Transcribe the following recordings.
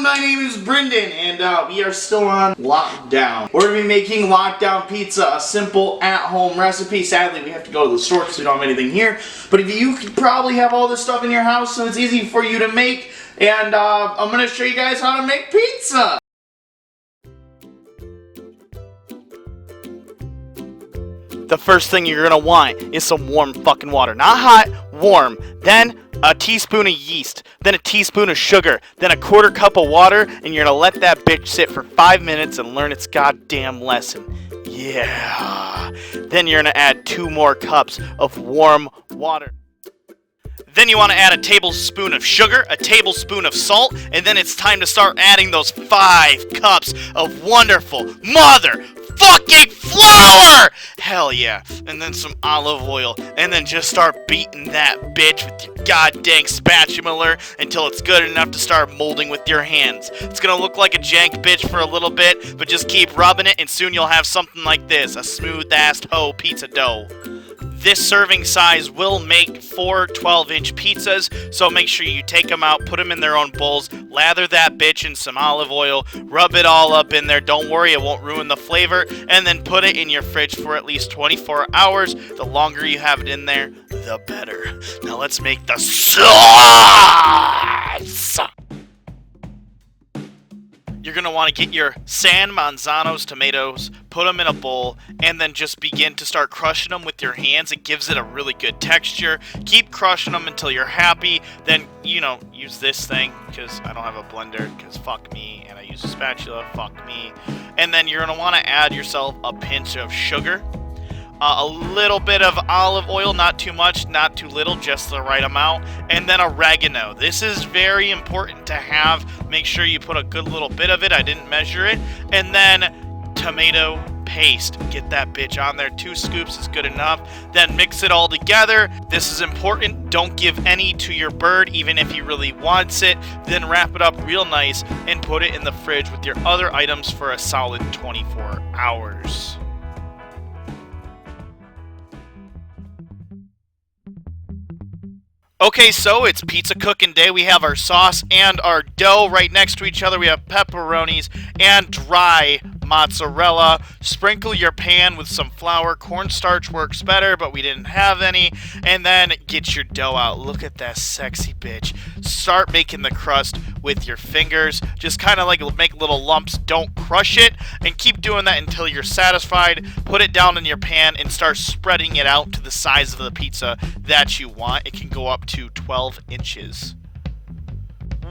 my name is Brendan, and we are still on lockdown. We're going to be making lockdown pizza, a simple at-home recipe. Sadly, we have to go to the store because we don't have anything here. But if you could probably have all this stuff in your house, so it's easy for you to make. And I'm going to show you guys how to make pizza. The first thing you're going to want is some warm fucking water. Not hot, warm. Then a teaspoon of yeast, then a teaspoon of sugar, then a quarter cup of water, and you're going to let that bitch sit for 5 minutes and learn its goddamn lesson. Yeah. Then you're going to add 2 more cups of warm water. Then you want to add a tablespoon of sugar, a tablespoon of salt, and then it's time to start adding those 5 cups of wonderful motherfucking flour! Hell yeah. And then some olive oil, and then just start beating that bitch with your goddamn spatula until it's good enough to start molding with your hands. It's gonna look like a jank bitch for a little bit, but just keep rubbing it and soon you'll have something like this, a smooth-ass hoe pizza dough. This serving size will make 4 12-inch pizzas, so make sure you take them out, put them in their own bowls, lather that bitch in some olive oil, rub it all up in there, don't worry, it won't ruin the flavor, and then put it in your fridge for at least 24 hours. The longer you have it in there, the better. Now let's make the sauce! You're going to want to get your San Manzano's tomatoes, put them in a bowl, and then just begin to start crushing them with your hands. It gives it a really good texture. Keep crushing them until you're happy. Then, use this thing, because I don't have a blender, because fuck me, and I use a spatula, fuck me. And then you're going to want to add yourself a pinch of sugar, a little bit of olive oil, not too much, not too little, just the right amount, and then oregano. This is very important to have. Make sure you put a good little bit of it. I didn't measure it. And then tomato paste. Get that bitch on there. 2 scoops is good enough. Then mix it all together. This is important. Don't give any to your bird, even if he really wants it. Then wrap it up real nice and put it in the fridge with your other items for a solid 24 hours. Okay, so it's pizza cooking day. We have our sauce and our dough right next to each other. We have pepperonis and dry mozzarella. Sprinkle your pan with some flour. Cornstarch works better, but we didn't have any. And then get your dough out. Look at that sexy bitch. Start making the crust with your fingers. Just kind of like make little lumps. Don't crush it. And keep doing that until you're satisfied. Put it down in your pan and start spreading it out to the size of the pizza that you want. It can go up to 12 inches.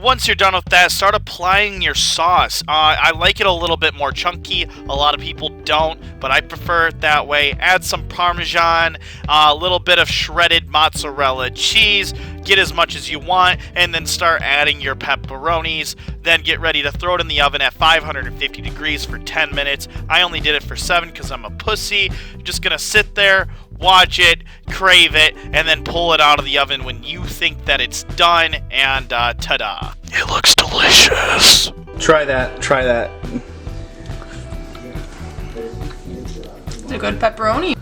Once you're done with that, start applying your sauce. I like it a little bit more chunky. A lot of people don't, but I prefer it that way. Add some Parmesan, a little bit of shredded mozzarella cheese. Get as much as you want, and then start adding your pepperonis. Then get ready to throw it in the oven at 550 degrees for 10 minutes. I only did it for 7 because I'm a pussy. Just gonna sit there, watch it, crave it, and then pull it out of the oven when you think that it's done, and ta-da. It looks delicious. Try that. It's a good pepperoni.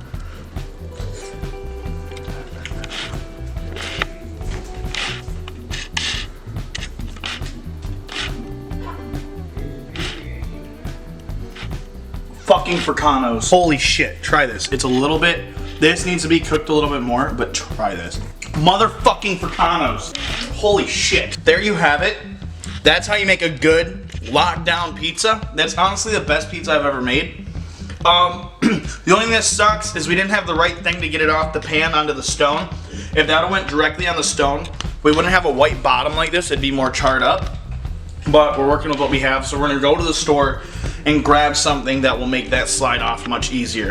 Fucking Fricano's. Holy shit, try this. It's a little bit, this needs to be cooked a little bit more, but try this. Motherfucking Fricano's. Holy shit. There you have it. That's how you make a good lockdown pizza. That's honestly the best pizza I've ever made. The only thing that sucks is we didn't have the right thing to get it off the pan onto the stone. If that went directly on the stone, we wouldn't have a white bottom like this. It'd be more charred up. But we're working with what we have, so we're gonna go to the store and grab something that will make that slide off much easier.